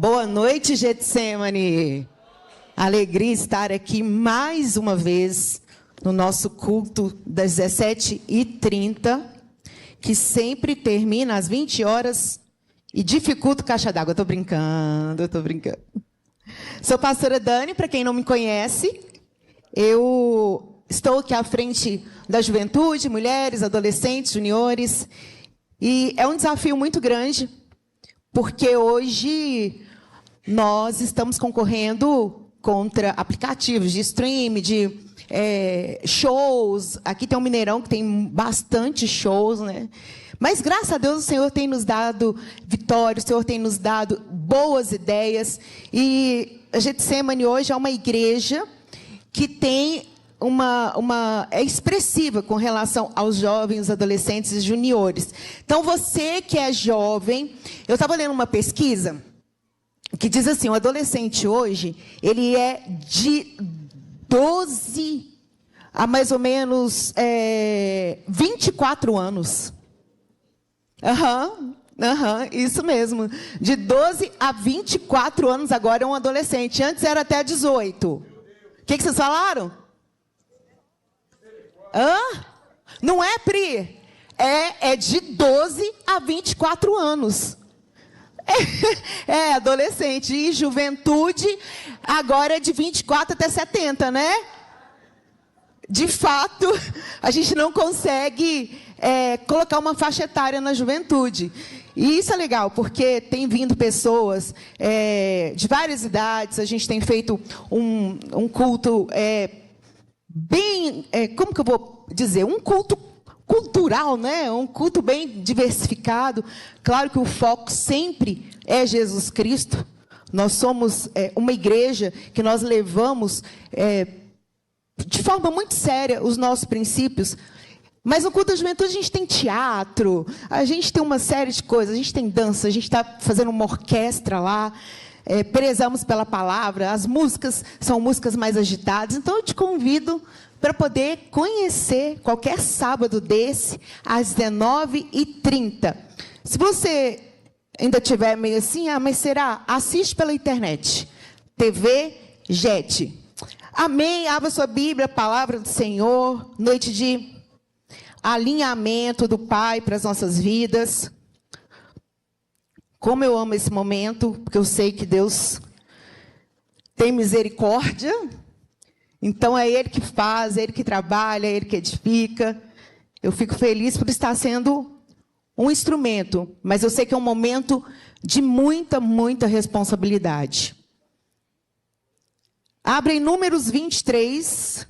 Boa noite, Getsemane. Alegria estar aqui mais uma vez no nosso culto das 17h30, que sempre termina às 20 horas e dificulta o caixa d'água. Estou brincando. Sou pastora Dani, para quem não me conhece. Eu estou aqui à frente da juventude, mulheres, adolescentes, juniores. E é um desafio muito grande, porque hoje nós estamos concorrendo contra aplicativos de stream, de shows. Aqui tem um Mineirão que tem bastante shows, né? Mas, graças a Deus, o Senhor tem nos dado vitória, o Senhor tem nos dado boas ideias. E a Getsemane hoje é uma igreja que tem é expressiva com relação aos jovens, adolescentes e juniores. Então, você que é jovem, eu estava lendo uma pesquisa que diz assim, o adolescente hoje, ele é de 12 a mais ou menos 24 anos. Isso mesmo. De 12 a 24 anos agora é um adolescente. Antes era até 18. O que vocês falaram? Não é, Pri? É de 12 a 24 anos. Adolescente. E juventude, agora é de 24 até 70, né? De fato, a gente não consegue colocar uma faixa etária na juventude. E isso é legal, porque tem vindo pessoas de várias idades. A gente tem feito um culto bem, como que eu vou dizer? Um culto cultural, né? Um culto bem diversificado. Claro que o foco sempre é Jesus Cristo. Nós somos uma igreja que nós levamos de forma muito séria os nossos princípios. Mas no culto da juventude a gente tem teatro, a gente tem uma série de coisas, a gente tem dança, a gente está fazendo uma orquestra lá, prezamos pela palavra, as músicas são músicas mais agitadas. Então eu te convido para poder conhecer qualquer sábado desse, às 19h30. Se você ainda tiver meio assim, mas será? Assiste pela internet, TV Jet. Amém, abra sua Bíblia, a palavra do Senhor, noite de alinhamento do Pai para as nossas vidas. Como eu amo esse momento, porque eu sei que Deus tem misericórdia. Então é Ele que faz, é Ele que trabalha, é Ele que edifica. Eu fico feliz por estar sendo um instrumento, mas eu sei que é um momento de muita, muita responsabilidade. Abre em Números 23,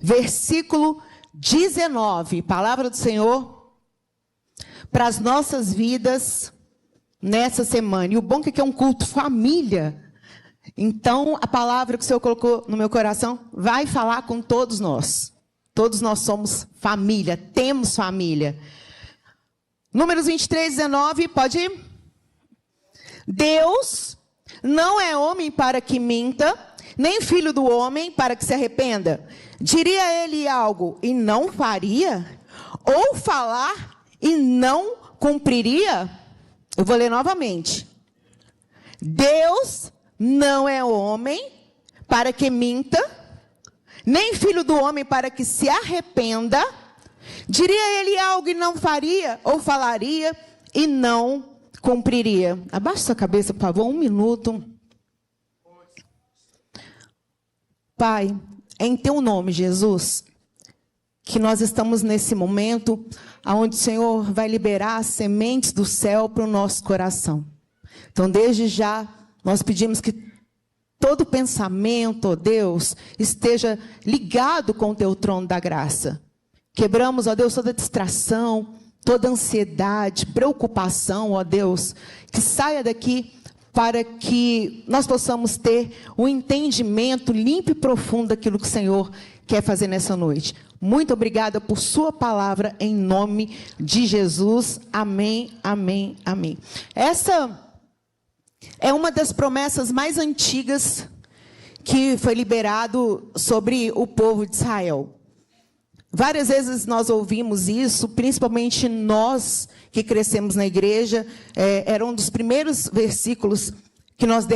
versículo 19. Palavra do Senhor para as nossas vidas nessa semana. E o bom é que é um culto família. Então, a palavra que o Senhor colocou no meu coração vai falar com todos nós. Todos nós somos família, temos família. Números 23, 19, pode ir? Deus não é homem para que minta, nem filho do homem para que se arrependa. Diria ele algo e não faria? Ou falar e não cumpriria? Eu vou ler novamente. Deus não é homem para que minta, nem filho do homem para que se arrependa. Diria ele algo e não faria? Ou falaria e não cumpriria? Abaixe sua cabeça, por favor, 1 minuto. Pai, em teu nome, Jesus, que nós estamos nesse momento onde o Senhor vai liberar as sementes do céu para o nosso coração. Então, desde já, nós pedimos que todo pensamento, ó Deus, esteja ligado com o teu trono da graça. Quebramos, ó Deus, toda distração, toda ansiedade, preocupação, ó Deus, que saia daqui para que nós possamos ter um entendimento limpo e profundo daquilo que o Senhor quer fazer nessa noite. Muito obrigada por sua palavra, em nome de Jesus. Amém, amém, amém. Essa é uma das promessas mais antigas que foi liberado sobre o povo de Israel. Várias vezes nós ouvimos isso, principalmente nós que crescemos na igreja, era um dos primeiros versículos que nós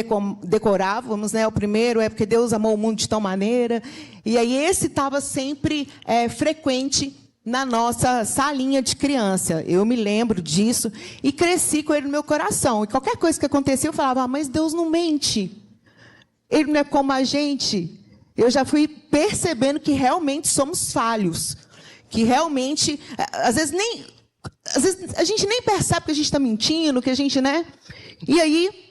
decorávamos, né? O primeiro é porque Deus amou o mundo de tal maneira. E aí esse estava sempre frequente na nossa salinha de criança. Eu me lembro disso e cresci com ele no meu coração. E qualquer coisa que acontecia, eu falava, mas Deus não mente. Ele não é como a gente. Eu já fui percebendo que realmente somos falhos. Que realmente, às vezes a gente nem percebe que a gente está mentindo, que a gente, né? E aí,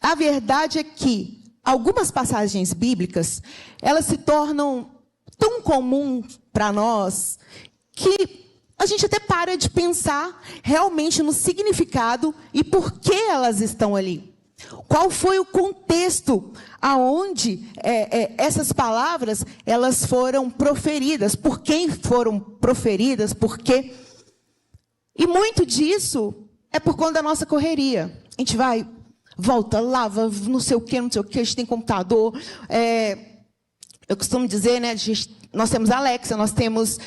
a verdade é que algumas passagens bíblicas, elas se tornam tão comuns para nós, que a gente até para de pensar realmente no significado e por que elas estão ali. Qual foi o contexto aonde essas palavras elas foram proferidas? Por quem foram proferidas? Por quê? E muito disso é por conta da nossa correria. A gente vai, volta, lava, não sei o quê, a gente tem computador. Eu costumo dizer, né, nós temos Alexa, nós temos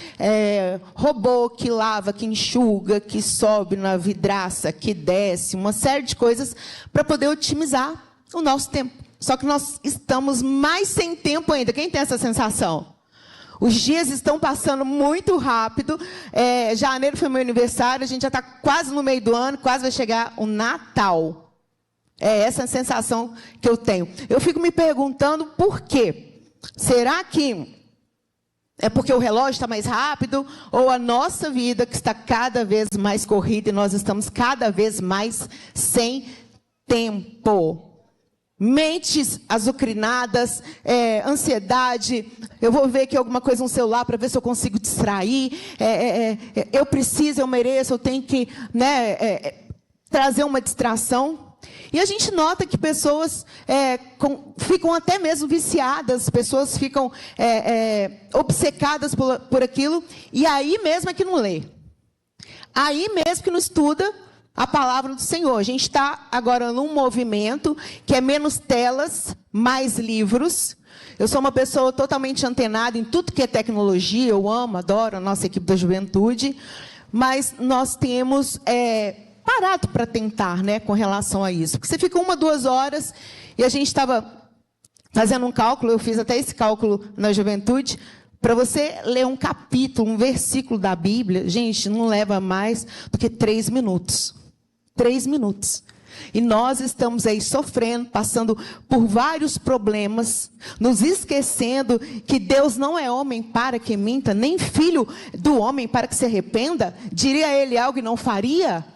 robô que lava, que enxuga, que sobe na vidraça, que desce, uma série de coisas para poder otimizar o nosso tempo. Só que nós estamos mais sem tempo ainda. Quem tem essa sensação? Os dias estão passando muito rápido. Janeiro foi meu aniversário, a gente já está quase no meio do ano, quase vai chegar o Natal. É essa a sensação que eu tenho. Eu fico me perguntando por quê. Será que é porque o relógio está mais rápido? Ou a nossa vida que está cada vez mais corrida e nós estamos cada vez mais sem tempo? Mentes azucrinadas, ansiedade, eu vou ver aqui alguma coisa no celular para ver se eu consigo distrair, eu preciso, eu mereço, eu tenho que, né, trazer uma distração. E a gente nota que pessoas ficam até mesmo viciadas, pessoas ficam obcecadas por aquilo, e aí mesmo é que não lê. Aí mesmo que não estuda a palavra do Senhor. A gente está agora num movimento que é menos telas, mais livros. Eu sou uma pessoa totalmente antenada em tudo que é tecnologia, eu amo, adoro a nossa equipe da juventude, mas nós temos parado para tentar, né, com relação a isso. Porque você fica 1, 2 horas, e a gente estava fazendo um cálculo, eu fiz até esse cálculo na juventude, para você ler um capítulo, um versículo da Bíblia, gente, não leva mais do que 3 minutos. 3 minutos. E nós estamos aí sofrendo, passando por vários problemas, nos esquecendo que Deus não é homem para que minta, nem filho do homem para que se arrependa. Diria ele algo e não faria?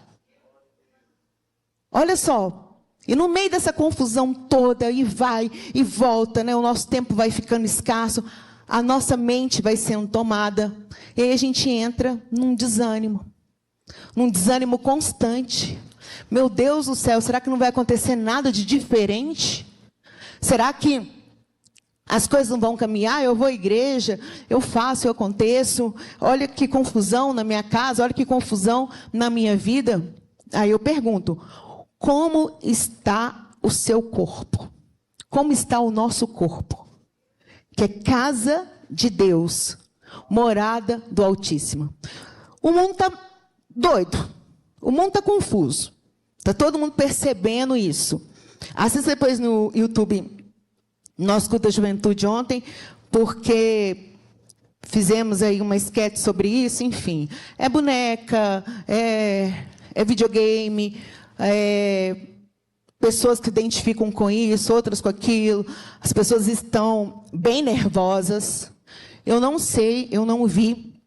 Olha só, e no meio dessa confusão toda, e vai e volta, né? O nosso tempo vai ficando escasso, a nossa mente vai sendo tomada, e aí a gente entra num desânimo constante. Meu Deus do céu, será que não vai acontecer nada de diferente? Será que as coisas não vão caminhar? Eu vou à igreja, eu faço, eu aconteço, olha que confusão na minha casa, olha que confusão na minha vida. Aí eu pergunto, como está o seu corpo? Como está o nosso corpo? Que é casa de Deus, morada do Altíssimo. O mundo está doido, o mundo está confuso. Está todo mundo percebendo isso. Assista depois no YouTube, nosso culto da juventude ontem, porque fizemos aí uma sketch sobre isso, enfim. É boneca, é videogame, pessoas que se identificam com isso, outras com aquilo. As pessoas estão bem nervosas. Eu não sei, eu não vi,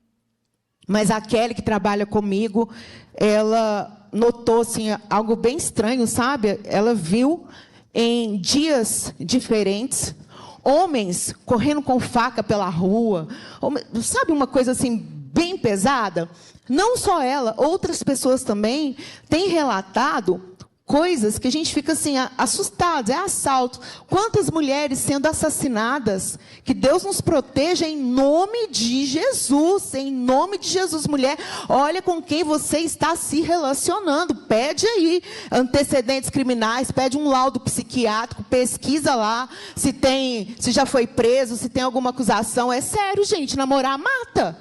mas a Kelly, que trabalha comigo, ela notou assim, algo bem estranho, sabe? Ela viu em dias diferentes homens correndo com faca pela rua, sabe, uma coisa assim bem pesada. Não só ela, outras pessoas também têm relatado coisas que a gente fica assim, assustados, é assalto. Quantas mulheres sendo assassinadas? Que Deus nos proteja em nome de Jesus, em nome de Jesus. Mulher, olha com quem você está se relacionando, pede aí antecedentes criminais, pede um laudo psiquiátrico, pesquisa lá, se já foi preso, se tem alguma acusação. É sério, gente, namorar mata.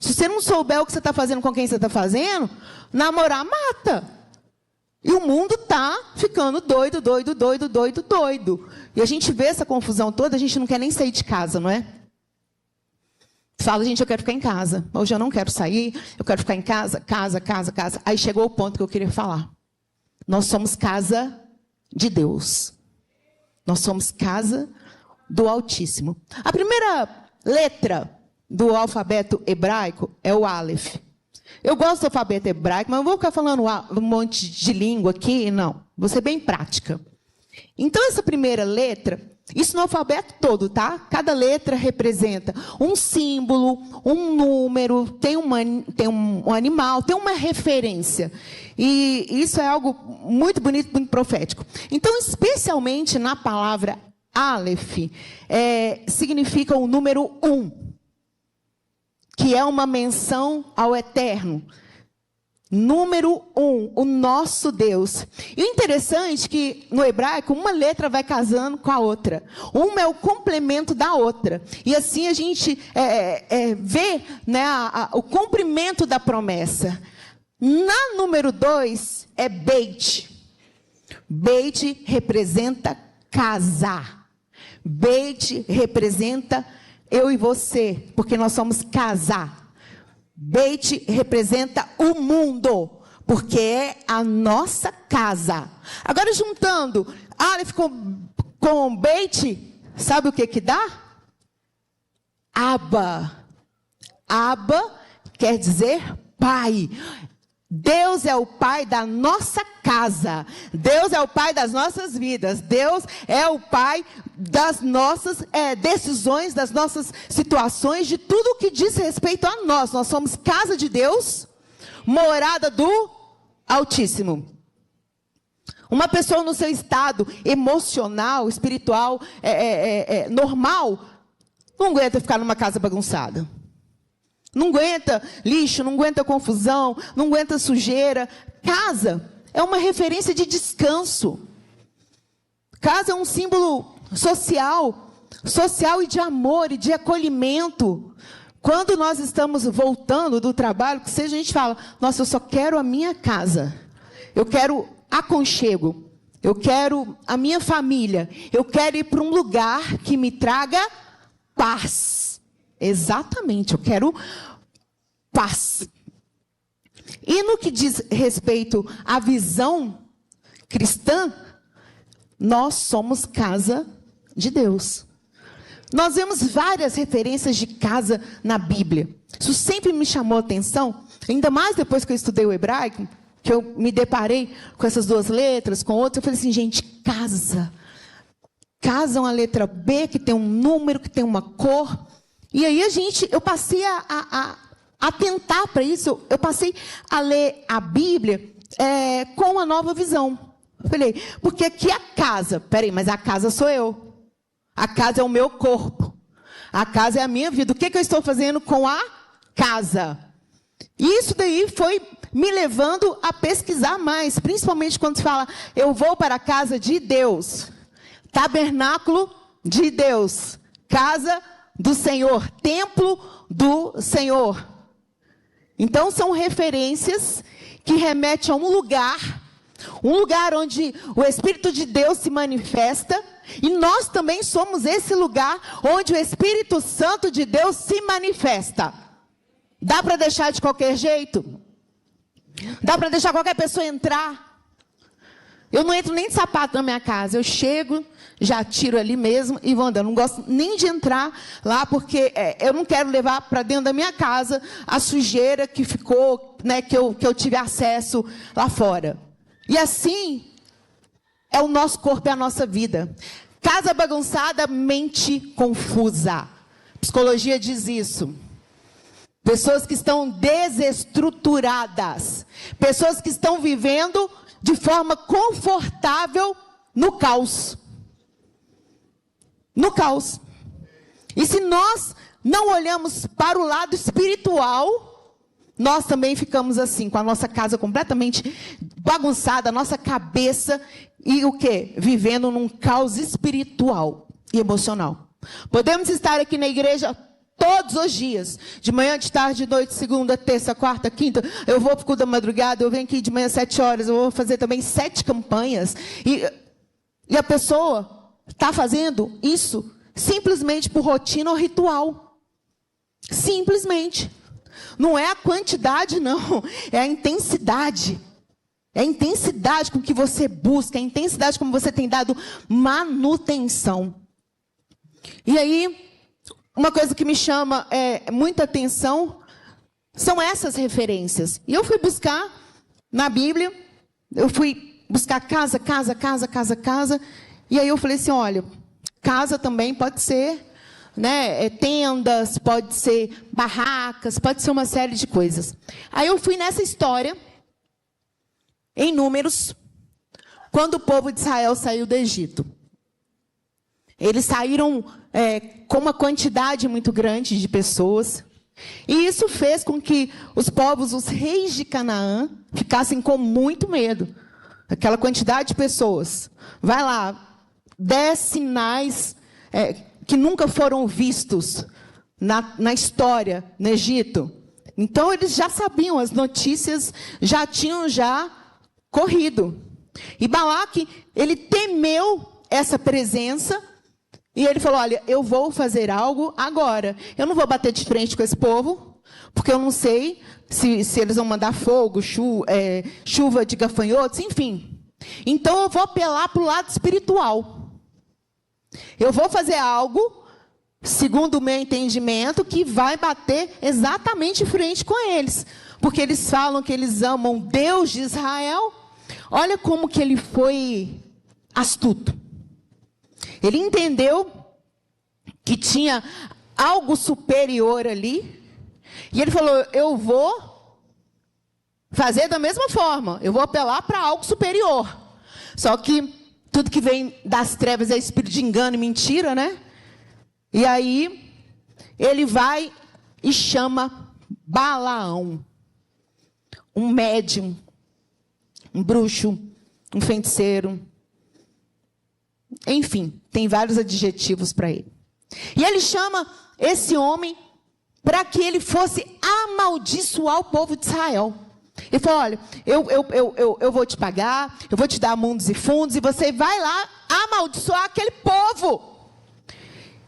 Se você não souber o que você está fazendo com quem você está fazendo, namorar mata. E o mundo está ficando doido, doido, doido, doido, doido. E a gente vê essa confusão toda, a gente não quer nem sair de casa, não é? Fala, gente, eu quero ficar em casa. Hoje eu não quero sair, eu quero ficar em casa, casa, casa, casa. Aí chegou o ponto que eu queria falar. Nós somos casa de Deus. Nós somos casa do Altíssimo. A primeira letra do alfabeto hebraico é o Aleph. Eu gosto do alfabeto hebraico, mas não vou ficar falando um monte de língua aqui, não. Vou ser bem prática. Então, essa primeira letra, isso no alfabeto todo, tá? Cada letra representa um símbolo, um número, tem um animal, tem uma referência. E isso é algo muito bonito, muito profético. Então, especialmente na palavra Aleph, significa o número 1. Que é uma menção ao eterno. Número 1, o nosso Deus. E o interessante é que no hebraico uma letra vai casando com a outra. Uma é o complemento da outra. E assim a gente vê, né, o cumprimento da promessa. Na número 2 é Beit. Beit representa casar. Beit representa eu e você, porque nós somos casar. Beit representa o mundo, porque é a nossa casa. Agora, juntando Aleph com Beit, sabe o que dá? Abba. Abba quer dizer pai. Deus é o pai da nossa casa. Deus é o pai das nossas vidas. Deus é o pai das nossas decisões, das nossas situações, de tudo que diz respeito a nós. Nós somos casa de Deus, morada do Altíssimo. Uma pessoa no seu estado emocional, espiritual, normal, não aguenta ficar numa casa bagunçada. Não aguenta lixo, não aguenta confusão, não aguenta sujeira. Casa é uma referência de descanso. Casa é um símbolo social e de amor e de acolhimento. Quando nós estamos voltando do trabalho, que seja a gente fala, nossa, eu só quero a minha casa. Eu quero aconchego. Eu quero a minha família. Eu quero ir para um lugar que me traga paz. Exatamente, eu quero paz. E no que diz respeito à visão cristã, nós somos casa de Deus. Nós vemos várias referências de casa na Bíblia. Isso sempre me chamou a atenção, ainda mais depois que eu estudei o hebraico, que eu me deparei com essas duas letras, com outras, eu falei assim, gente, casa. Casa é uma letra B, que tem um número, que tem uma cor. E aí eu passei a atentar para isso, eu passei a ler a Bíblia com uma nova visão. Eu falei, porque aqui a casa, peraí, mas a casa sou eu. A casa é o meu corpo. A casa é a minha vida. O que eu estou fazendo com a casa? E isso daí foi me levando a pesquisar mais, principalmente quando se fala, eu vou para a casa de Deus. Tabernáculo de Deus. Casa do Senhor, templo do Senhor. Então são referências que remetem a um lugar onde o Espírito de Deus se manifesta, e nós também somos esse lugar onde o Espírito Santo de Deus se manifesta. Dá para deixar de qualquer jeito? Dá para deixar qualquer pessoa entrar? Eu não entro nem de sapato na minha casa, eu chego, já tiro ali mesmo e vou andando. Não gosto nem de entrar lá, porque eu não quero levar para dentro da minha casa a sujeira que ficou, né, que eu tive acesso lá fora. E assim é o nosso corpo, é a nossa vida. Casa bagunçada, mente confusa. Psicologia diz isso. Pessoas que estão desestruturadas. Pessoas que estão vivendo de forma confortável no caos. No caos. E se nós não olhamos para o lado espiritual, nós também ficamos assim, com a nossa casa completamente bagunçada, a nossa cabeça, e o quê? Vivendo num caos espiritual e emocional. Podemos estar aqui na igreja Todos os dias. De manhã, de tarde, de noite, segunda, terça, quarta, quinta. Eu vou para o culto da madrugada, eu venho aqui de manhã às 7 horas. Eu vou fazer também 7 campanhas. E a pessoa está fazendo isso simplesmente por rotina ou ritual. Simplesmente. Não é a quantidade, não. É a intensidade. É a intensidade com que você busca. É a intensidade como você tem dado manutenção. E aí, uma coisa que me chama muita atenção são essas referências. E eu fui buscar na Bíblia. Eu fui buscar casa. E aí eu falei assim, olha, casa também pode ser, né, tendas, pode ser barracas, pode ser uma série de coisas. Aí eu fui nessa história, em Números, quando o povo de Israel saiu do Egito. Eles saíram com uma quantidade muito grande de pessoas. E isso fez com que os povos, os reis de Canaã, ficassem com muito medo. Aquela quantidade de pessoas. Vai lá, 10 sinais que nunca foram vistos na história, no Egito. Então, eles já sabiam, as notícias já tinham corrido. E Balaque, ele temeu essa presença, e ele falou, olha, eu vou fazer algo agora. Eu não vou bater de frente com esse povo, porque eu não sei se eles vão mandar fogo, chuva de gafanhotos, enfim. Então, eu vou apelar para o lado espiritual. Eu vou fazer algo, segundo o meu entendimento, que vai bater exatamente de frente com eles. Porque eles falam que eles amam Deus de Israel. Olha como que ele foi astuto. Ele entendeu que tinha algo superior ali. E ele falou, eu vou fazer da mesma forma. Eu vou apelar para algo superior. Só que tudo que vem das trevas é espírito de engano e mentira, né? E aí, ele vai e chama Balaão. Um médium, um bruxo, um feiticeiro. Enfim, tem vários adjetivos para ele. E ele chama esse homem para que ele fosse amaldiçoar o povo de Israel. Ele falou, olha, eu vou te pagar, eu vou te dar mundos e fundos, e você vai lá amaldiçoar aquele povo.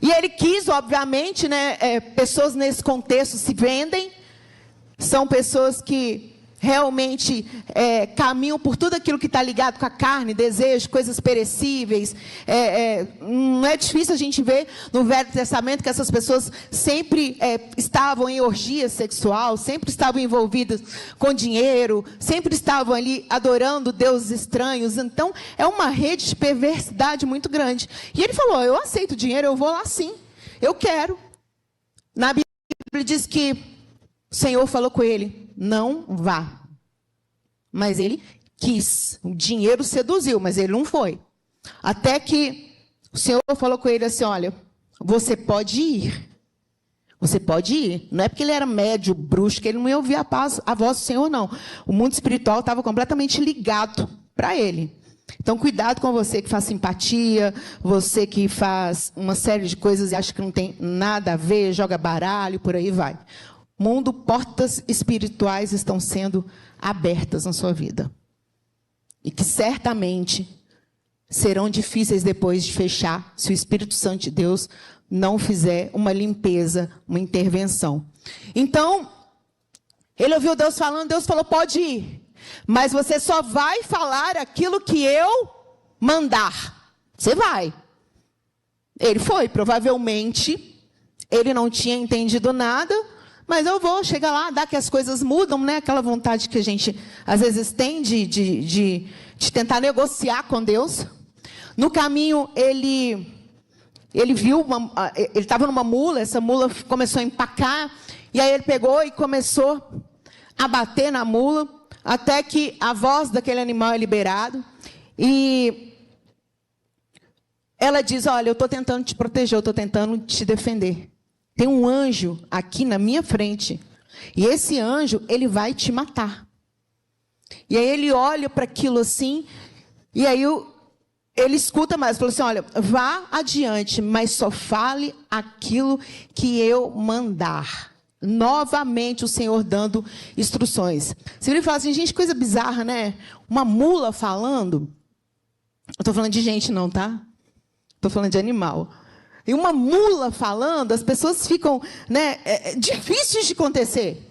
E ele quis, obviamente, né, pessoas nesse contexto se vendem, são pessoas que realmente caminham por tudo aquilo que está ligado com a carne, desejo, coisas perecíveis. Não é difícil a gente ver no Velho Testamento que essas pessoas sempre estavam em orgia sexual, sempre estavam envolvidas com dinheiro, sempre estavam ali adorando deuses estranhos. Então, é uma rede de perversidade muito grande. E ele falou, eu aceito dinheiro, eu vou lá sim, eu quero. Na Bíblia diz que o Senhor falou com ele, não vá. Mas ele quis. O dinheiro seduziu, mas ele não foi. Até que o Senhor falou com ele assim, olha, você pode ir. Você pode ir. Não é porque ele era médio, bruxo, que ele não ia ouvir a voz do Senhor, não. O mundo espiritual estava completamente ligado para ele. Então, cuidado com você que faz simpatia, você que faz uma série de coisas e acha que não tem nada a ver, joga baralho, por aí vai. Mundo, portas espirituais estão sendo abertas na sua vida. E que certamente serão difíceis depois de fechar, se o Espírito Santo de Deus não fizer uma limpeza, uma intervenção. Então, ele ouviu Deus falando, Deus falou, pode ir. Mas você só vai falar aquilo que eu mandar. Você vai. Ele foi, provavelmente, ele não tinha entendido nada, mas eu vou chegar lá, dá que as coisas mudam, né? Aquela vontade que a gente, às vezes, tem de tentar negociar com Deus. No caminho, ele viu, ele estava numa mula, essa mula começou a empacar, e aí ele pegou e começou a bater na mula, até que a voz daquele animal é liberada, e ela diz, olha, eu estou tentando te proteger, eu estou tentando te defender. Tem um anjo aqui na minha frente. E esse anjo, ele vai te matar. E aí ele olha para aquilo assim. E aí ele escuta mais, falou assim, olha, vá adiante, mas só fale aquilo que eu mandar. Novamente o Senhor dando instruções. Você vira e fala assim, gente, coisa bizarra, né? Uma mula falando. Eu estou falando de gente não, tá? Estou falando de animal. E uma mula falando, as pessoas ficam, né, difíceis de acontecer.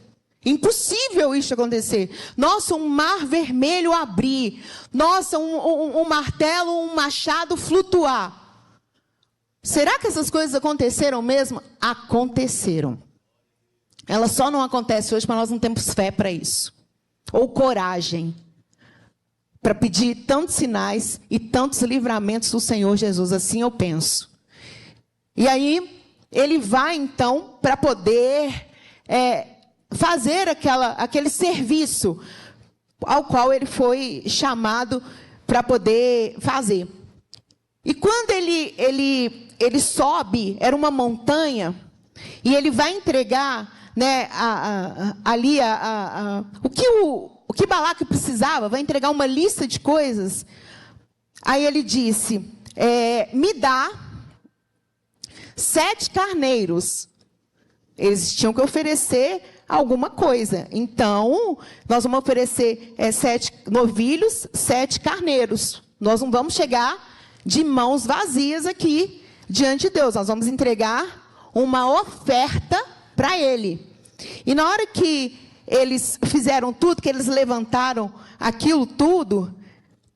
Impossível isso acontecer. Nossa, um mar vermelho abrir. Nossa, um martelo, um machado flutuar. Será que essas coisas aconteceram mesmo? Aconteceram. Elas só não acontecem hoje, mas nós não temos fé para isso. Ou coragem. Para pedir tantos sinais e tantos livramentos do Senhor Jesus. Assim eu penso. E aí, ele vai então para poder fazer aquele serviço ao qual ele foi chamado para poder fazer. E quando ele sobe, era uma montanha, e ele vai entregar, né, o que Balaque precisava, vai entregar uma lista de coisas. Aí ele disse, me dá 7 carneiros. Eles tinham que oferecer alguma coisa. Então, nós vamos oferecer 7 novilhos, 7 carneiros. Nós não vamos chegar de mãos vazias aqui diante de Deus. Nós vamos entregar uma oferta para Ele. E na hora que eles fizeram tudo, que eles levantaram aquilo tudo,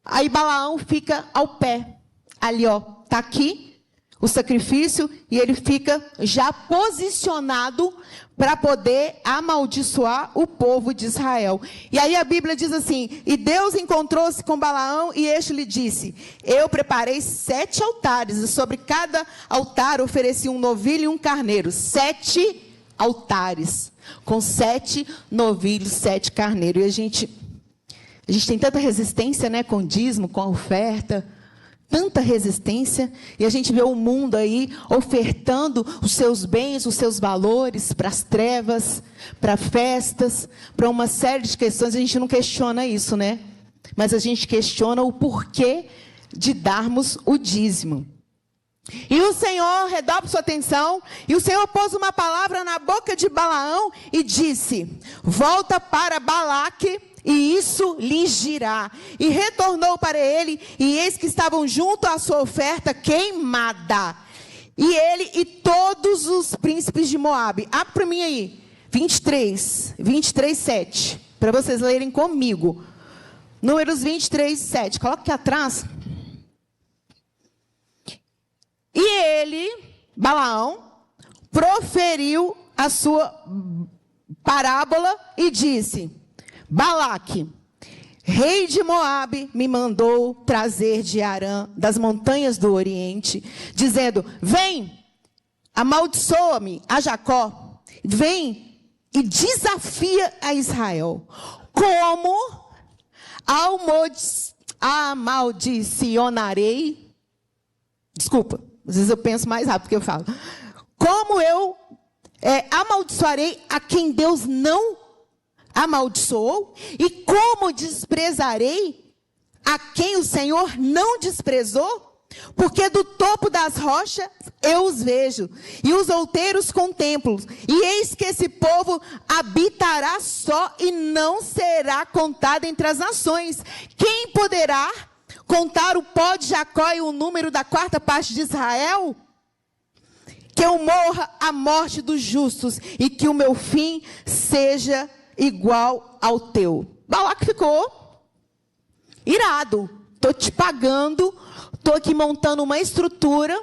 aí Balaão fica ao pé. Ali, ó, está aqui o sacrifício, e ele fica já posicionado para poder amaldiçoar o povo de Israel. E aí a Bíblia diz assim, e Deus encontrou-se com Balaão, e este lhe disse, eu preparei 7 altares, e sobre cada altar ofereci um novilho e um carneiro. 7 altares, com 7 novilhos, 7 carneiros. E a gente tem tanta resistência, né, com o dízimo, com a oferta, tanta resistência, e a gente vê o mundo aí ofertando os seus bens, os seus valores para as trevas, para festas, para uma série de questões. A gente não questiona isso, né? Mas a gente questiona o porquê de darmos o dízimo. E o Senhor, redobra sua atenção, e o Senhor pôs uma palavra na boca de Balaão e disse, volta para Balaque, e isso lhe dirá. E retornou para ele, e eis que estavam junto à sua oferta queimada. E ele e todos os príncipes de Moabe. Abre para mim aí, 23, 7. Para vocês lerem comigo. Números 23, 7. Coloca aqui atrás. E ele, Balaão, proferiu a sua parábola e disse, Balaque, rei de Moabe, me mandou trazer de Arã, das montanhas do Oriente, dizendo, vem, amaldiçoa-me a Jacó, vem e desafia a Israel. Como amaldicionarei, desculpa, às vezes eu penso mais rápido que eu falo. Como eu amaldiçoarei a quem Deus não amaldiçoou? E como desprezarei a quem o Senhor não desprezou? Porque do topo das rochas eu os vejo, e os outeiros contemplo. E eis que esse povo habitará só, e não será contado entre as nações. Quem poderá contar o pó de Jacó e o número da 4ª parte de Israel? Que eu morra a morte dos justos, e que o meu fim seja igual ao teu. Balaque ficou irado. Estou te pagando, estou aqui montando uma estrutura,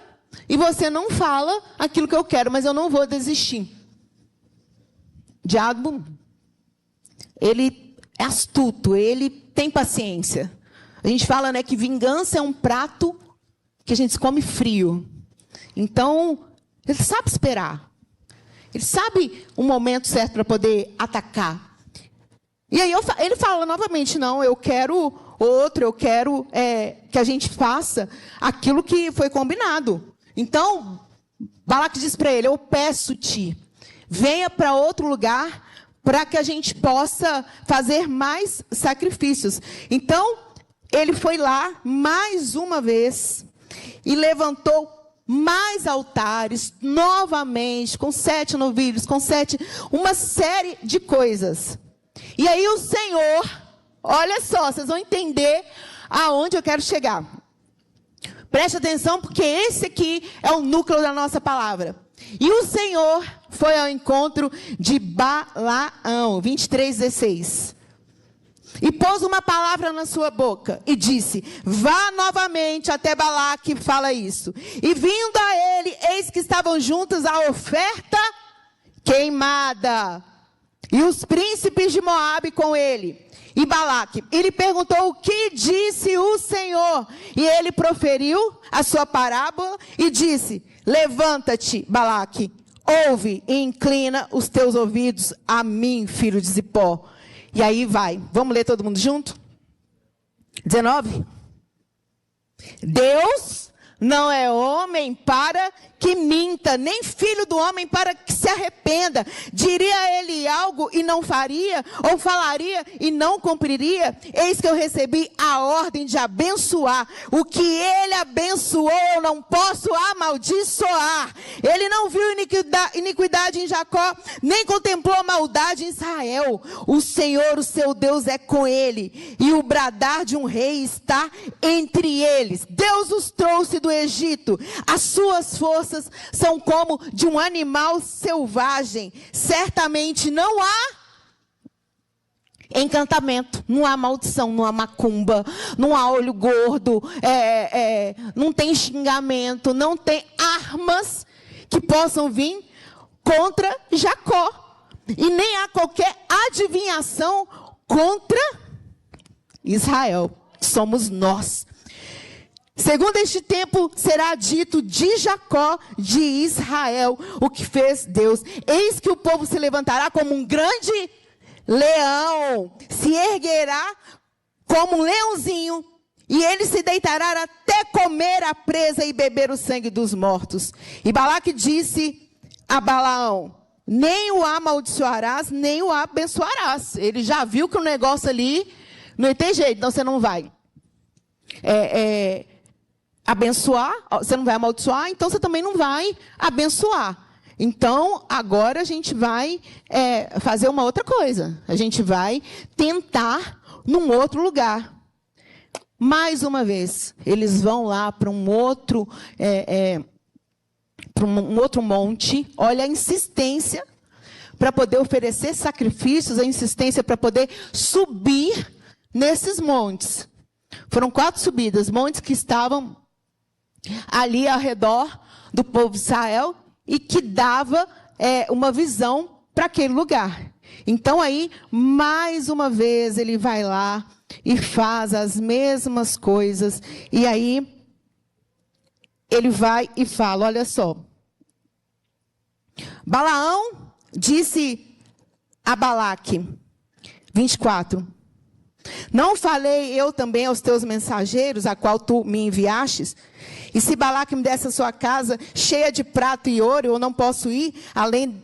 e você não fala aquilo que eu quero, mas eu não vou desistir. Diabo, ele é astuto, ele tem paciência. A gente fala, né, que vingança é um prato que a gente come frio. Então, ele sabe esperar. Ele sabe o momento certo para poder atacar. E aí ele fala novamente, não, eu quero outro, eu quero que a gente faça aquilo que foi combinado. Então, Balaque diz para ele, eu peço-te, venha para outro lugar para que a gente possa fazer mais sacrifícios. Então, ele foi lá mais uma vez e levantou mais altares, novamente, com 7 novilhos, com 7, uma série de coisas. E aí o Senhor, olha só, vocês vão entender aonde eu quero chegar. Preste atenção, porque esse aqui é o núcleo da nossa palavra. E o Senhor foi ao encontro de Balaão, 23:16. E pôs uma palavra na sua boca e disse: vá novamente até Balaque, fala isso. E vindo a ele, eis que estavam juntas a oferta queimada, e os príncipes de Moabe com ele. E Balaque, ele perguntou: o que disse o Senhor? E ele proferiu a sua parábola e disse: levanta-te, Balaque, ouve e inclina os teus ouvidos a mim, filho de Zipó. E aí vai, vamos ler todo mundo junto? 19. Deus não é homem para que minta, nem filho do homem para que se arrependa. Diria ele algo e não faria? Ou falaria e não cumpriria? Eis que eu recebi a ordem de abençoar. O que ele abençoou, eu não posso amaldiçoar. Ele não viu iniquidade em Jacó, nem contemplou maldade em Israel. O Senhor, o seu Deus, é com ele, e o bradar de um rei está entre eles. Deus os trouxe do Egito. As suas forças são como de um animal selvagem. Certamente não há encantamento, não há maldição, não há macumba, não há olho gordo, não tem xingamento, não tem armas que possam vir contra Jacó. E nem há qualquer adivinhação contra Israel, que somos nós. Segundo este tempo será dito de Jacó, de Israel, o que fez Deus. Eis que o povo se levantará como um grande leão, se erguerá como um leãozinho, e ele se deitará até comer a presa e beber o sangue dos mortos. E Balaque disse a Balaão: nem o amaldiçoarás, nem o abençoarás. Ele já viu que o negócio ali não tem jeito, então você não vai abençoar, você não vai amaldiçoar, então você também não vai abençoar. Então, agora a gente vai fazer uma outra coisa. A gente vai tentar num outro lugar. Mais uma vez, eles vão lá para um outro monte. Olha a insistência para poder oferecer sacrifícios, a insistência para poder subir nesses montes. Foram 4 subidas, montes que estavam ali ao redor do povo de Israel e que dava uma visão para aquele lugar. Então aí, mais uma vez, ele vai lá e faz as mesmas coisas. E aí, ele vai e fala, olha só. Balaão disse a Balaque, 24. Não falei eu também aos teus mensageiros, a qual tu me enviastes? E se Balaque me desse a sua casa cheia de prata e ouro, eu não posso ir além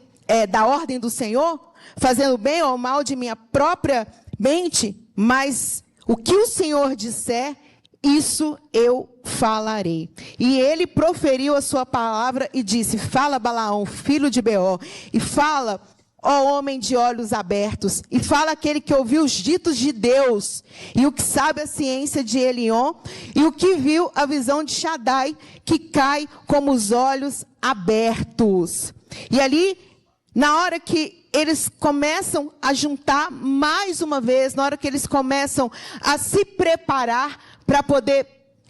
da ordem do Senhor, fazendo bem ou mal de minha própria mente? Mas o que o Senhor disser, isso eu falarei. E ele proferiu a sua palavra e disse: fala, Balaão, filho de Beor, e fala, ó homem de olhos abertos, e fala aquele que ouviu os ditos de Deus, e o que sabe a ciência de Elion, e o que viu a visão de Shaddai, que cai como os olhos abertos. E ali, na hora que eles começam a juntar mais uma vez, na hora que eles começam a se preparar para poder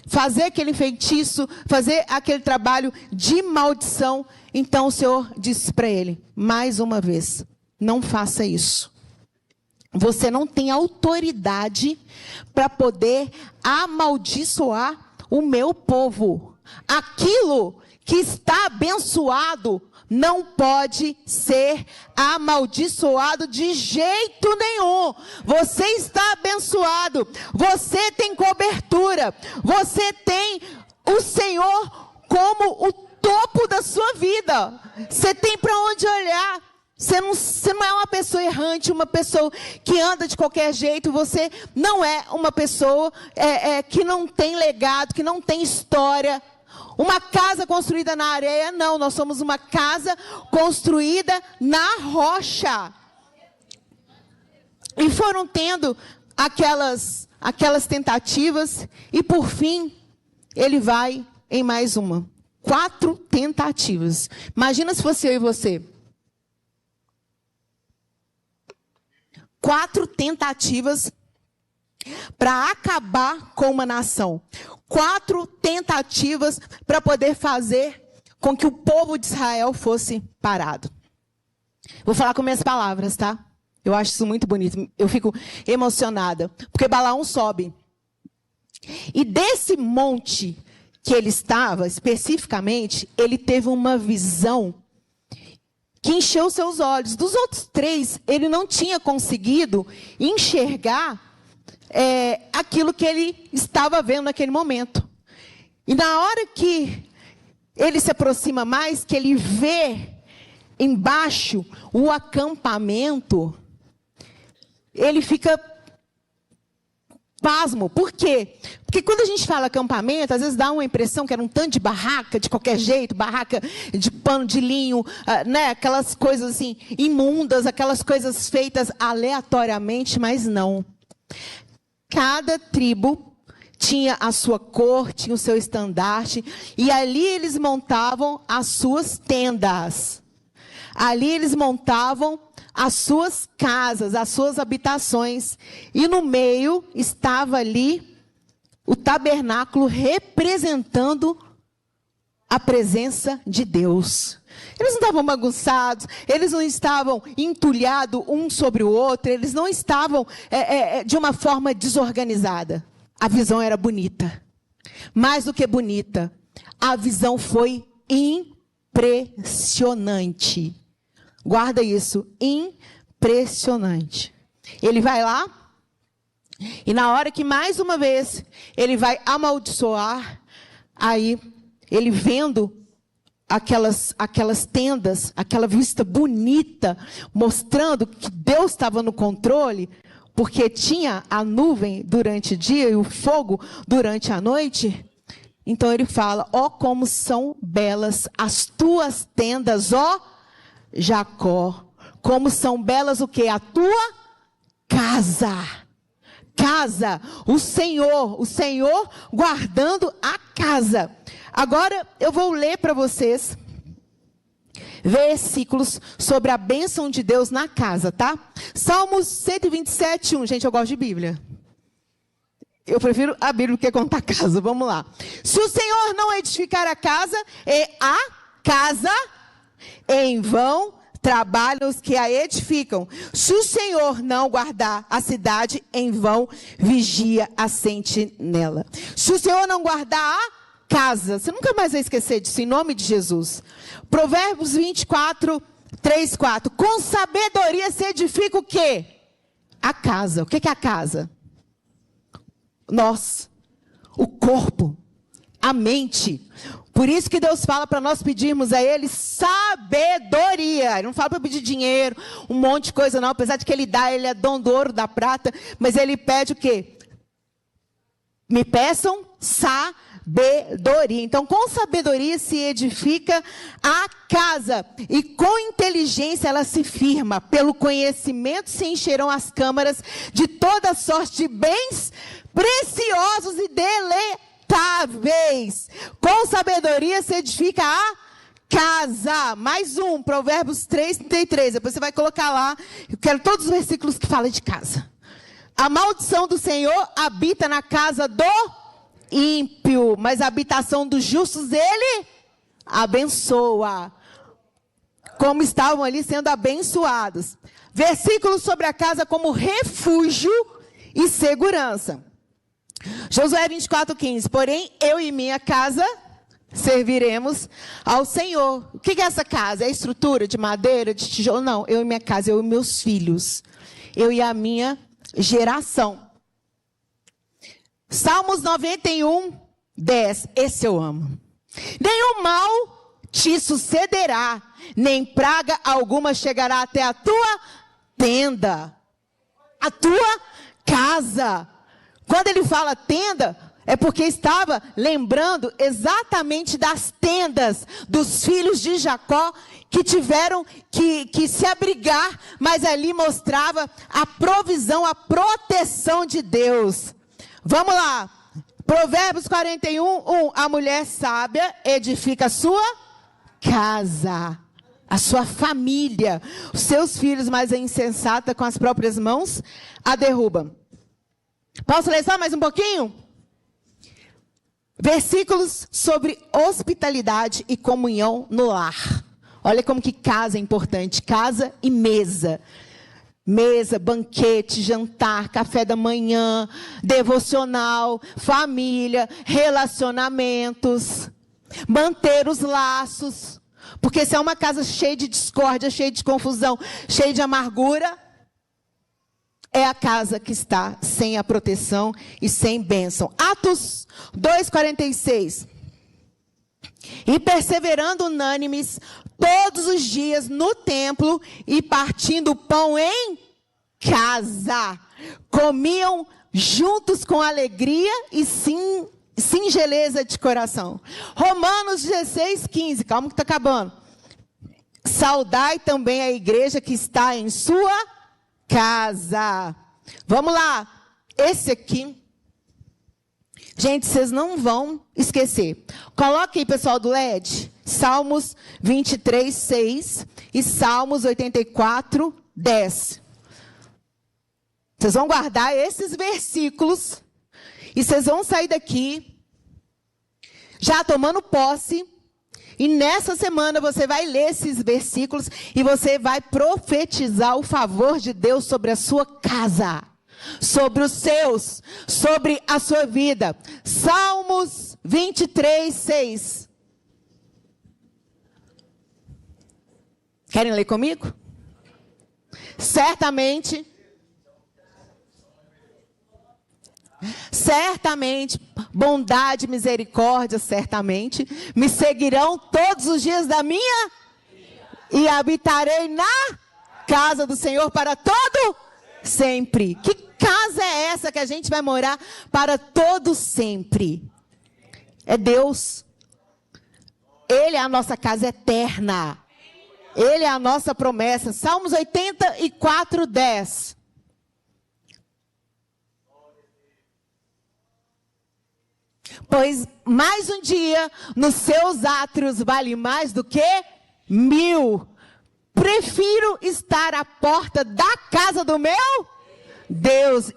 fazer aquele feitiço, fazer aquele trabalho de maldição, então o Senhor disse para ele, mais uma vez, não faça isso. Você não tem autoridade para poder amaldiçoar o meu povo. Aquilo que está abençoado não pode ser amaldiçoado de jeito nenhum. Você está abençoado, você tem cobertura, você tem o Senhor como o topo da sua vida. Você tem para onde olhar. Você não é uma pessoa errante, uma pessoa que anda de qualquer jeito. Você não é uma pessoa que não tem legado, que não tem história. Uma casa construída na areia, não. Nós somos uma casa construída na rocha. E foram tendo aquelas tentativas. E por fim, ele vai em mais uma. 4 tentativas. Imagina se fosse eu e você. 4 tentativas para acabar com uma nação. 4 tentativas para poder fazer com que o povo de Israel fosse parado. Vou falar com minhas palavras, tá? Eu acho isso muito bonito. Eu fico emocionada. Porque Balaão sobe. E desse monte que ele estava, especificamente, ele teve uma visão que encheu seus olhos. Dos outros 3, ele não tinha conseguido enxergar aquilo que ele estava vendo naquele momento. E na hora que ele se aproxima mais, que ele vê embaixo o acampamento, ele fica pasmo. Por quê? Porque quando a gente fala acampamento, às vezes dá uma impressão que era um tanto de barraca, de qualquer jeito, barraca de pano de linho, né? Aquelas coisas assim, imundas, aquelas coisas feitas aleatoriamente, mas não. Cada tribo tinha a sua cor, tinha o seu estandarte, e ali eles montavam as suas tendas. Ali eles montavam as suas casas, as suas habitações. E no meio estava ali o tabernáculo representando a presença de Deus. Eles não estavam bagunçados, eles não estavam entulhados um sobre o outro, eles não estavam de uma forma desorganizada. A visão era bonita. Mais do que bonita, a visão foi impressionante. Guarda isso, impressionante. Ele vai lá, e na hora que mais uma vez ele vai amaldiçoar, aí ele vendo aquelas tendas, aquela vista bonita, mostrando que Deus estava no controle, porque tinha a nuvem durante o dia e o fogo durante a noite. Então ele fala: ó, como são belas as tuas tendas, ó Jacó, como são belas o quê? A tua casa. Casa, o Senhor guardando a casa. Agora eu vou ler para vocês versículos sobre a bênção de Deus na casa, tá? Salmos 127, 1. Gente, eu gosto de Bíblia. Eu prefiro a Bíblia do que contar casa. Vamos lá. Se o Senhor não edificar a casa, é a casa em vão trabalham os que a edificam. Se o Senhor não guardar a cidade, em vão vigia a sentinela. Se o Senhor não guardar a casa, você nunca mais vai esquecer disso, em nome de Jesus. Provérbios 24, 3, 4. Com sabedoria se edifica o quê? A casa. O que é a casa? Nós. O corpo. A mente. Por isso que Deus fala para nós pedirmos a Ele sabedoria. Ele não fala para pedir dinheiro, um monte de coisa não. Apesar de que Ele dá, Ele é dono do ouro, da prata. Mas Ele pede o quê? Me peçam sabedoria. Então, com sabedoria se edifica a casa. E com inteligência ela se firma. Pelo conhecimento se encherão as câmaras de toda sorte de bens preciosos e deletáveis. Com sabedoria se edifica a casa. Mais um, Provérbios 3, 33. Depois você vai colocar lá. Eu quero todos os versículos que falam de casa. A maldição do Senhor habita na casa do ímpio, mas a habitação dos justos Ele abençoa. Como estavam ali sendo abençoados. Versículos sobre a casa como refúgio e segurança. Josué 24:15. Porém, eu e minha casa serviremos ao Senhor. O que é essa casa? É estrutura de madeira, de tijolo? Não, eu e minha casa, eu e meus filhos. Eu e a minha geração. Salmos 91, 10. Esse eu amo. Nenhum mal te sucederá, nem praga alguma chegará até a tua tenda, a tua casa. Quando ele fala tenda, é porque estava lembrando exatamente das tendas dos filhos de Jacó, que tiveram que se abrigar, mas ali mostrava a provisão, a proteção de Deus. Vamos lá, Provérbios 41:1, a mulher sábia edifica a sua casa, a sua família, os seus filhos, mas a insensata com as próprias mãos a derruba. Posso ler só mais um pouquinho? Versículos sobre hospitalidade e comunhão no lar. Olha como que casa é importante, casa e mesa. Mesa, banquete, jantar, café da manhã, devocional, família, relacionamentos, manter os laços. Porque se é uma casa cheia de discórdia, cheia de confusão, cheia de amargura, é a casa que está sem a proteção e sem bênção. Atos 2:46. E perseverando unânimes todos os dias no templo e partindo o pão em casa, comiam juntos com alegria e singeleza de coração. Romanos 16:15, calma que está acabando. Saudai também a igreja que está em sua casa. Vamos lá. Esse aqui, gente, vocês não vão esquecer. Coloque aí, pessoal do LED, Salmos 23:6 e Salmos 84:10. Vocês vão guardar esses versículos e vocês vão sair daqui já tomando posse. E nessa semana você vai ler esses versículos e você vai profetizar o favor de Deus sobre a sua casa, sobre os seus, sobre a sua vida. Salmos 23:6. Querem ler comigo? Certamente, bondade e misericórdia, certamente, me seguirão todos os dias da minha e habitarei na casa do Senhor para todo sempre. Que casa é essa que a gente vai morar para todo sempre? É Deus. Ele é a nossa casa eterna. Ele é a nossa promessa. Salmos 84:10. Pois mais um dia nos seus átrios vale mais do que 1000. Prefiro estar à porta da casa do meu Deus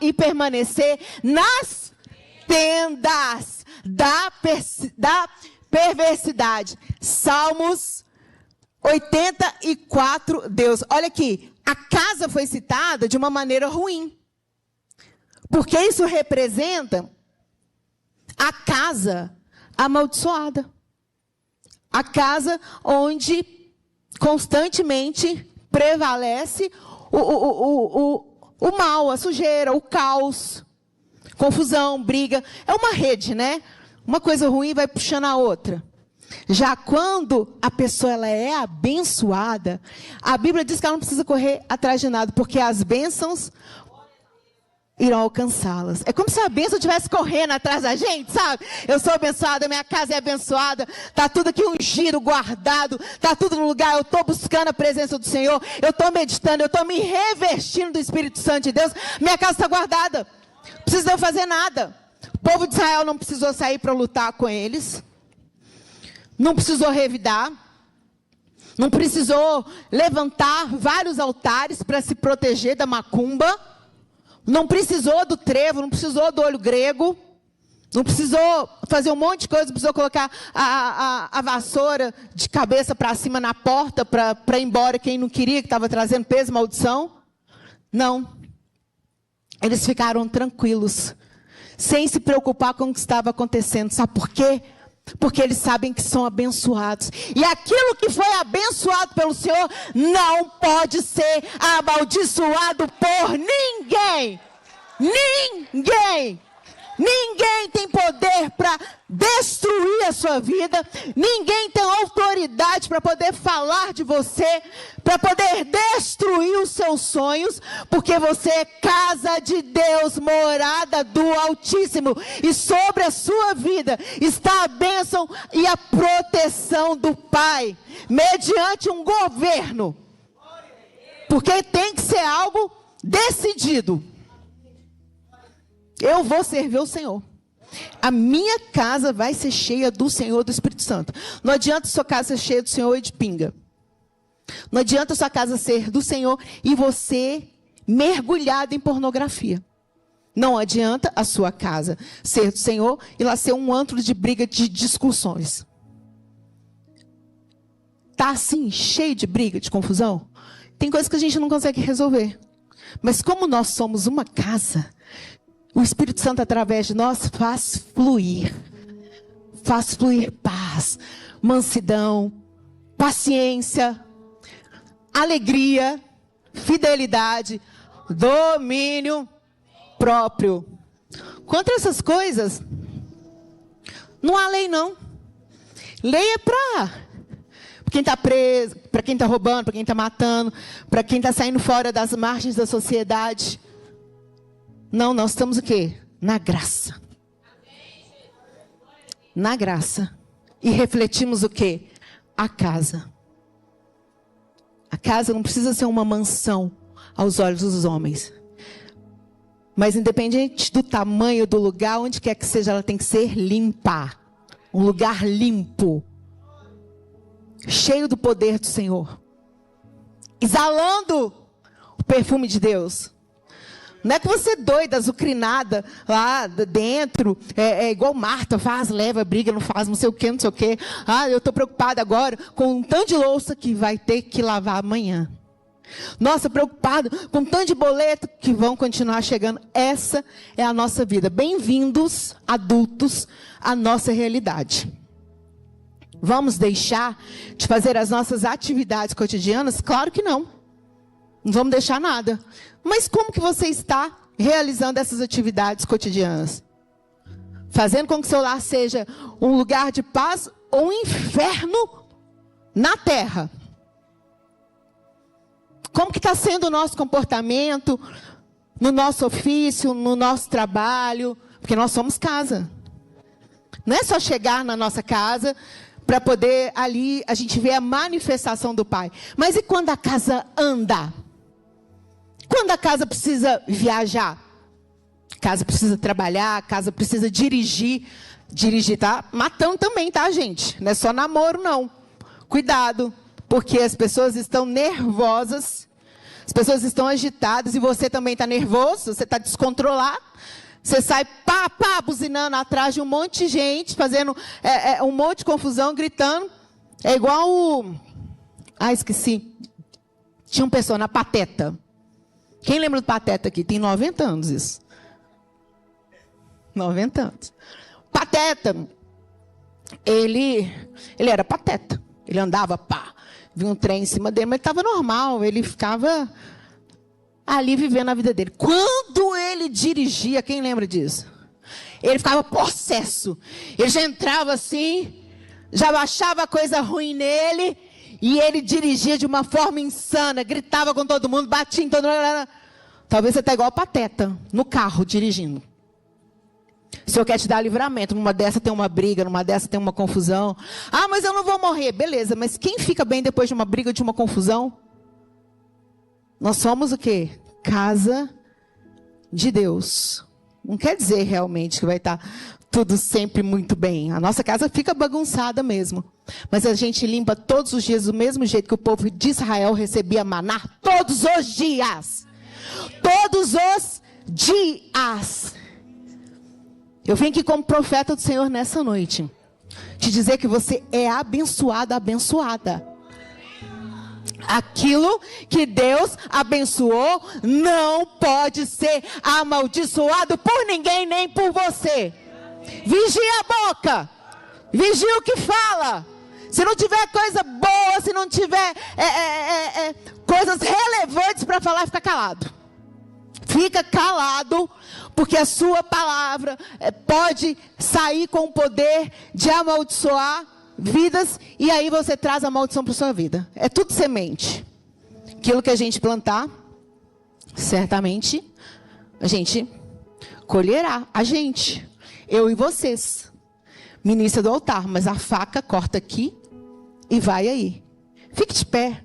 e permanecer nas tendas da perversidade. Salmos 84, Deus. Olha aqui, a casa foi citada de uma maneira ruim. Porque isso representa a casa amaldiçoada. A casa onde constantemente prevalece o mal, a sujeira, o caos, confusão, briga. É uma rede, né? Uma coisa ruim vai puxando a outra. Já quando a pessoa ela é abençoada, a Bíblia diz que ela não precisa correr atrás de nada, porque as bênçãos irão alcançá-las. É como se a bênção estivesse correndo atrás da gente, sabe? Eu sou abençoada, minha casa é abençoada, está tudo aqui ungido, guardado, está tudo no lugar, eu estou buscando a presença do Senhor, eu estou meditando, eu estou me revestindo do Espírito Santo de Deus, minha casa está guardada, não precisa eu fazer nada. O povo de Israel não precisou sair para lutar com eles, não precisou revidar, não precisou levantar vários altares para se proteger da macumba, não precisou do trevo, não precisou do olho grego, não precisou fazer um monte de coisa, não precisou colocar a vassoura de cabeça para cima na porta para ir embora quem não queria, que estava trazendo peso e maldição. Não. Eles ficaram tranquilos, sem se preocupar com o que estava acontecendo. Sabe por quê? Porque eles sabem que são abençoados. E aquilo que foi abençoado pelo Senhor não pode ser amaldiçoado por ninguém. Ninguém. Ninguém tem poder para destruir a sua vida. Ninguém tem autoridade para poder falar de você, para poder destruir os seus sonhos, porque você é casa de Deus, morada do Altíssimo, e sobre a sua vida está a bênção e a proteção do Pai, mediante um governo, porque tem que ser algo decidido. Eu vou servir o Senhor. A minha casa vai ser cheia do Senhor, do Espírito Santo. Não adianta sua casa ser cheia do Senhor e de pinga. Não adianta sua casa ser do Senhor e você mergulhado em pornografia. Não adianta a sua casa ser do Senhor e lá ser um antro de briga, de discussões. Tá assim, cheio de briga, de confusão? Tem coisas que a gente não consegue resolver. Mas como nós somos uma casa, o Espírito Santo, através de nós, faz fluir paz, mansidão, paciência, alegria, fidelidade, domínio próprio. Contra essas coisas, não há lei, não. Lei é para quem está preso, para quem está roubando, para quem está matando, para quem está saindo fora das margens da sociedade. Não, nós estamos o quê? Na graça. Na graça. E refletimos o quê? A casa. A casa não precisa ser uma mansão aos olhos dos homens. Mas independente do tamanho do lugar, onde quer que seja, ela tem que ser limpa. Um lugar limpo. Cheio do poder do Senhor. Exalando o perfume de Deus. Não é que você é doida, azucrinada lá dentro, igual Marta, faz, leva, briga, não faz, não sei o que, não sei o que. Ah, eu estou preocupada agora com um tanto de louça que vai ter que lavar amanhã. Nossa, preocupado com um tanto de boleto que vão continuar chegando. Essa é a nossa vida. Bem-vindos, adultos, à nossa realidade. Vamos deixar de fazer as nossas atividades cotidianas? Claro que não. Não vamos deixar nada. Mas como que você está realizando essas atividades cotidianas? Fazendo com que seu lar seja um lugar de paz ou um inferno na terra? Como que está sendo o nosso comportamento no nosso ofício, no nosso trabalho? Porque nós somos casa. Não é só chegar na nossa casa para poder ali a gente ver a manifestação do Pai. Mas e quando a casa anda? Quando a casa precisa viajar? A casa precisa trabalhar, a casa precisa dirigir. Dirigir tá matando também, tá, gente? Não é só namoro, não. Cuidado, porque as pessoas estão nervosas, as pessoas estão agitadas e você também está nervoso, você está descontrolado. Você sai buzinando atrás de um monte de gente, fazendo um monte de confusão, gritando. É igual o... Ah, esqueci. Tinha um personagem, Pateta. Quem lembra do Pateta aqui? Tem 90 anos isso. 90 anos. Pateta, ele era pateta. Ele andava, vinha um trem em cima dele, mas ele estava normal. Ele ficava ali vivendo a vida dele. Quando ele dirigia, quem lembra disso? Ele ficava possesso. Ele já entrava assim, já baixava coisa ruim nele, e ele dirigia de uma forma insana, gritava com todo mundo, batia em todo mundo. Talvez você está igual a Pateta, no carro, dirigindo. O Senhor quer te dar livramento. Numa dessa tem uma briga, numa dessa tem uma confusão. Ah, mas eu não vou morrer. Beleza, mas quem fica bem depois de uma briga, de uma confusão? Nós somos o quê? Casa de Deus. Não quer dizer realmente que vai estar tudo sempre muito bem. A nossa casa fica bagunçada mesmo. Mas a gente limpa todos os dias do mesmo jeito que o povo de Israel recebia maná todos os dias. Todos os dias. Eu vim aqui como profeta do Senhor nessa noite. Te dizer que você é abençoado, abençoada. Aquilo que Deus abençoou não pode ser amaldiçoado por ninguém, nem por você. Vigia a boca. Vigia o que fala. Se não tiver coisa boa, se não tiver coisas relevantes para falar, fica calado. fica calado, porque a sua palavra pode sair com o poder de amaldiçoar vidas, e aí você traz a maldição para a sua vida. É tudo semente. Aquilo que a gente plantar, certamente a gente colherá. A gente, eu e vocês, ministra do altar, mas a faca corta aqui e vai aí. Fique de pé.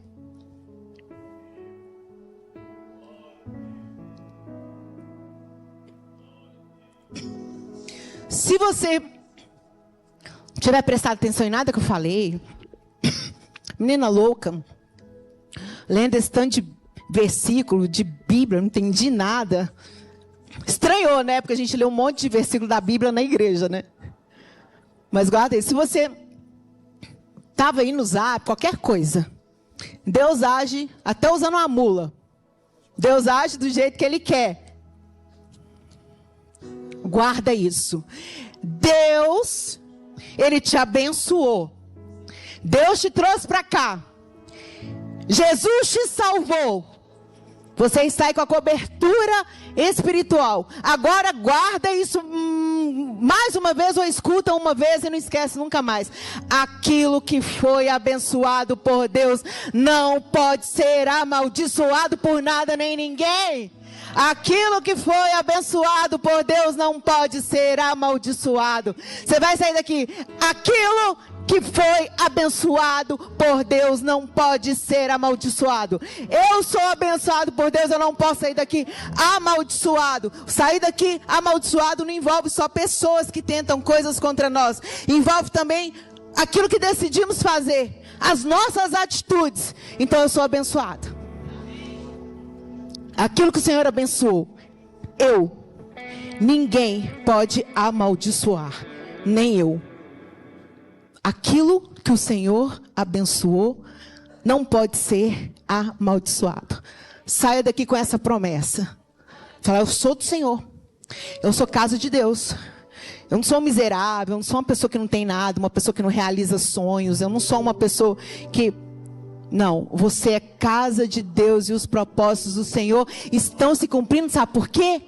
Se você tiver prestado atenção em nada que eu falei, menina louca, lendo esse tanto de versículo de Bíblia, não entendi nada. Estranhou, né? Porque a gente lê um monte de versículo da Bíblia na igreja, né? Mas guarda aí, se você estava aí no Zap, qualquer coisa, Deus age até usando uma mula. Deus age do jeito que Ele quer. Guarda isso. Deus, Ele te abençoou. Deus te trouxe para cá. Jesus te salvou. Você está aí com a cobertura espiritual. Agora guarda isso mais uma vez, ou escuta uma vez e não esquece nunca mais. Aquilo que foi abençoado por Deus não pode ser amaldiçoado por nada nem ninguém. Aquilo que foi abençoado por Deus não pode ser amaldiçoado. Você vai sair daqui. Aquilo que foi abençoado por Deus não pode ser amaldiçoado. Eu sou abençoado por Deus, eu não posso sair daqui amaldiçoado. Sair daqui amaldiçoado não envolve só pessoas que tentam coisas contra nós. Envolve também aquilo que decidimos fazer, as nossas atitudes. Então eu sou abençoado. Aquilo que o Senhor abençoou, ninguém pode amaldiçoar, nem eu. Aquilo que o Senhor abençoou não pode ser amaldiçoado. Saia daqui com essa promessa. Fala, eu sou do Senhor. Eu sou casa de Deus. Eu não sou miserável, eu não sou uma pessoa que não tem nada, uma pessoa que não realiza sonhos. Eu não sou uma pessoa que... Não, você é casa de Deus e os propósitos do Senhor estão se cumprindo. Sabe por quê?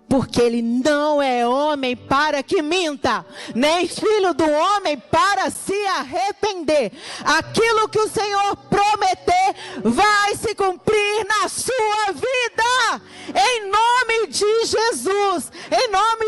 Porque Ele não é homem para que minta, nem filho do homem para se arrepender. Aquilo que o Senhor prometer vai se cumprir na sua vida. Em nome de Jesus, em nome